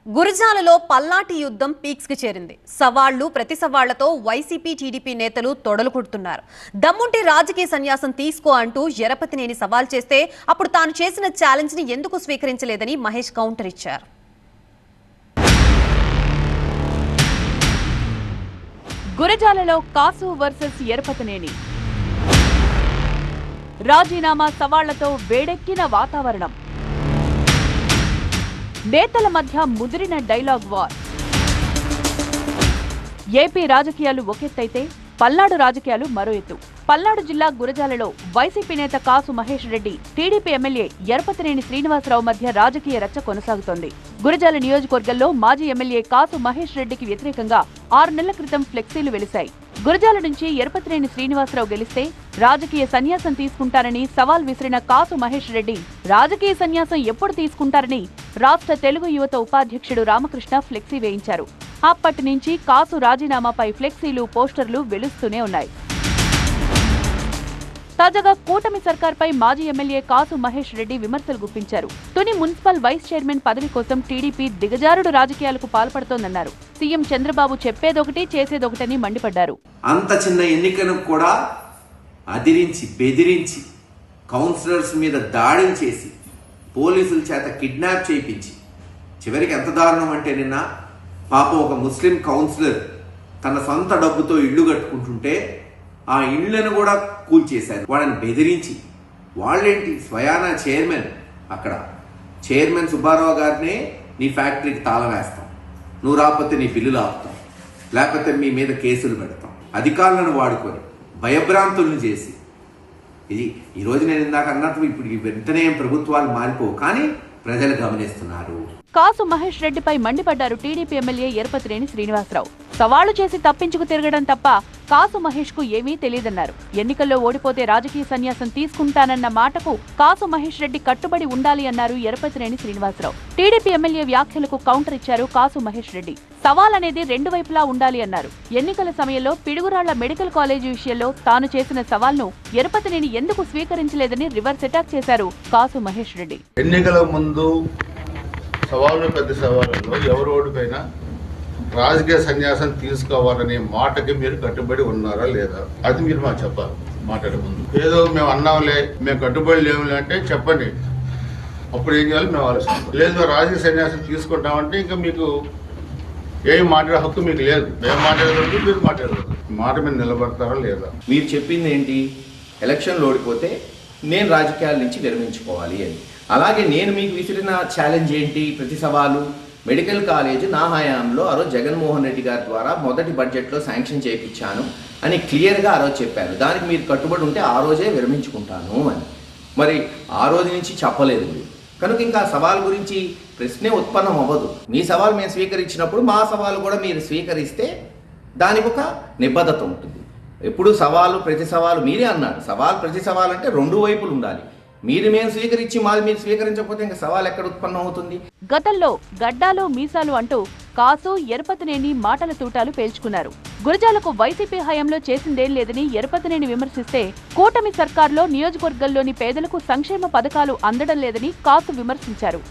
గురజాలలో పల్నాటి యుద్ధం పీక్స్ కి చేరింది. సవాళ్లు ప్రతి సవాళ్లతో వైసీపీ టీడీపీ నేతలు తొడలు కొడుతున్నారు. దమ్ముంటే రాజకీయ సన్యాసం తీసుకో అంటూ ఎరపతినేని సవాల్ చేస్తే అప్పుడు తాను చేసిన ఛాలెంజ్ ని ఎందుకు స్వీకరించలేదని మహేష్ కౌంటర్ ఇచ్చారు. గురజాలలో కాసు వర్సెస్ ఎరపతినేని రాజీనామా సవాళ్లతో వేడెక్కిన వాతావరణం. నేతల మధ్య ముదిరిన డైలాగ్ వార్. ఏపీ రాజకీయాలు ఒకెత్తైతే పల్నాడు రాజకీయాలు మరో ఎత్తు. పల్నాడు జిల్లా గురజాలలో వైసీపీ నేత కాసు మహేష్ రెడ్డి, టీడీపీ ఎమ్మెల్యే ఎరపతినేని శ్రీనివాసరావు మధ్య రాజకీయ రచ్చ కొనసాగుతోంది. గురజాల నియోజకవర్గంలో మాజీ ఎమ్మెల్యే కాసు మహేష్ రెడ్డికి వ్యతిరేకంగా 6 నెలల క్రితం ఫ్లెక్సీలు వెలిశాయి. గురజాల నుంచి ఎరపతినేని శ్రీనివాసరావు గెలిస్తే రాజకీయ సన్యాసం తీసుకుంటారని సవాల్ విసిరిన కాసు మహేష్ రెడ్డి రాజకీయ సన్యాసం ఎప్పుడు తీసుకుంటారని రాష్ట్ర తెలుగు యువత ఉపాధ్యక్షుడు రామకృష్ణ ఫ్లెక్సీ వేయించారు. అప్పటి నుంచి కాసు రాజీనామాపై ఫ్లెక్సీలు, పోస్టర్లు వెలుస్తూనే ఉన్నాయి. తాజాగా కూటమి సర్కార్పై మాజీ ఎమ్మెల్యే కాసు మహేష్ రెడ్డి విమర్శలు గుప్పించారు. తుని మున్సిపల్ వైస్ చైర్మన్ పదవి కోసం టీడీపీ దిగజారుడు రాజకీయాలకు పాల్పడుతోందన్నారు. సీఎం చంద్రబాబు చెప్పేదొకటి చేసేదొకటని మండిపడ్డారు. అంత చిన్న ఎన్నికను కూడా అదిరించి బెదిరించి కౌన్సిలర్స్ మీద దాడి చేసి పోలీసుల చేత కిడ్నాప్ చేయించి చివరికి ఎంత దారుణం అంటే నిన్న పాపం ఒక ముస్లిం కౌన్సిలర్ తన సొంత డబ్బుతో ఇల్లు కట్టుకుంటుంటే ఆ ఇళ్లను కూడా కూల్చేశారు. వాళ్ళని బెదిరించి వాళ్ళేంటి స్వయానా చైర్మన్, అక్కడ చైర్మన్ సుబ్బారావు గారినే నీ ఫ్యాక్టరీకి తాళం వేస్తాం, నువ్వు రాకపోతే నీ బిల్లులు ఆపుతాం, లేకపోతే మీ మీద కేసులు పెడతాం, అధికారులను వాడుకొని భయభ్రాంతులను చేసి ఇది ఈరోజు నేను ఇందాక అన్నట్టు ఇప్పుడు వెంటనే ప్రభుత్వాలు మారిపోవు, కానీ ప్రజలు గమనిస్తున్నారు. కాసు మహేష్ రెడ్డిపై మండిపడ్డారు టీడీపీ ఎమ్మెల్యే ఎరపతినేని శ్రీనివాసరావు. సవాళ్లు చేసి తప్పించుకు తిరగడం తప్ప కాసు మహేష్ కు ఏమీ తెలియదన్నారు. ఎన్నికల్లో ఓడిపోతే రాజకీయ సన్యాసం తీసుకుంటానన్న మాటకు కాసు మహేష్ రెడ్డి కట్టుబడి ఉండాలి అన్నారు ఎరపతినేని శ్రీనివాసరావు. టీడీపీ ఎమ్మెల్యే వ్యాఖ్యలకు కౌంటర్ ఇచ్చారు కాసు మహేష్ రెడ్డి. సవాల్ అనేది 2 వైపులా ఉండాలి అన్నారు. ఎన్నికల సమయంలో పిడుగురాళ్ల మెడికల్ కాలేజీ విషయంలో తాను చేసిన సవాల్ను ఎరపతినేని ఎందుకు స్వీకరించలేదని రివర్స్ అటాక్ చేశారు కాసు మహేష్ రెడ్డి. ఎన్నికల ముందు సవాళ్ళు పెద్ద సవాళ్ళలో ఎవరు ఓడిపోయినా రాజకీయ సన్యాసం తీసుకోవాలనే మాటకి మీరు కట్టుబడి ఉన్నారా లేదా అది మీరు మాకు చెప్పాలి. మాట్లాడే ముందు ఏదో మేము అన్నాంలే, మేము కట్టుబడి లేవులే అంటే చెప్పండి, అప్పుడు ఏం చేయాలి మేము ఆలోచిస్తాం. లేదు రాజకీయ సన్యాసం తీసుకుంటామంటే ఇంకా మీకు ఏం మాట్లాడే హక్కు మీకు లేదు. మేము మాట్లాడగలదు, మీరు మాట్లాడగలదు. మాట మీద నిలబడతారా లేదా? మీరు చెప్పింది ఏంటి? ఎలక్షన్లో ఓడిపోతే నేను రాజకీయాల నుంచి విరమించుకోవాలి అని. అలాగే నేను మీకు విసిరిన ఛాలెంజ్ ఏంటి? ప్రతి సవాలు మెడికల్ కాలేజ్ నా హయాంలో ఆ రోజు జగన్మోహన్ రెడ్డి గారి ద్వారా మొదటి బడ్జెట్లో శాంక్షన్ చేయించాను అని క్లియర్గా ఆ రోజు చెప్పారు. దానికి మీరు కట్టుబడి ఉంటే ఆ రోజే విరమించుకుంటాను అని. మరి ఆ రోజు నుంచి చెప్పలేదు మీరు, కనుక ఇంకా సవాల్ గురించి ప్రశ్నే ఉత్పన్నం అవ్వదు. మీ సవాల్ మేము స్వీకరించినప్పుడు మా సవాలు కూడా మీరు స్వీకరిస్తే దానికి ఒక నిబద్ధత ఉంటుంది. ఎప్పుడు సవాలు ప్రతి సవాలు మీరే అన్నారు. సవాల్ ప్రతి సవాల్ అంటే 2 వైపులు ఉండాలి. మేము స్వీకరించి మాది మీరు స్వీకరించకపోతే ఇంకా సవాల్ ఎక్కడ ఉత్పన్నం అవుతుంది? గతంలో గడ్డాలు మీసాలు అంటూ కాసు ఎరపతినేని మాటల తూటాలు పేల్చుకున్నారు. గురజాలకు వైసీపీ హయాంలో చేసిందేం లేదని ఎరపతినేని విమర్శిస్తే కూటమి సర్కార్లో నియోజకవర్గంలోని పేదలకు సంక్షేమ పథకాలు అందడం లేదని కాసు విమర్శించారు.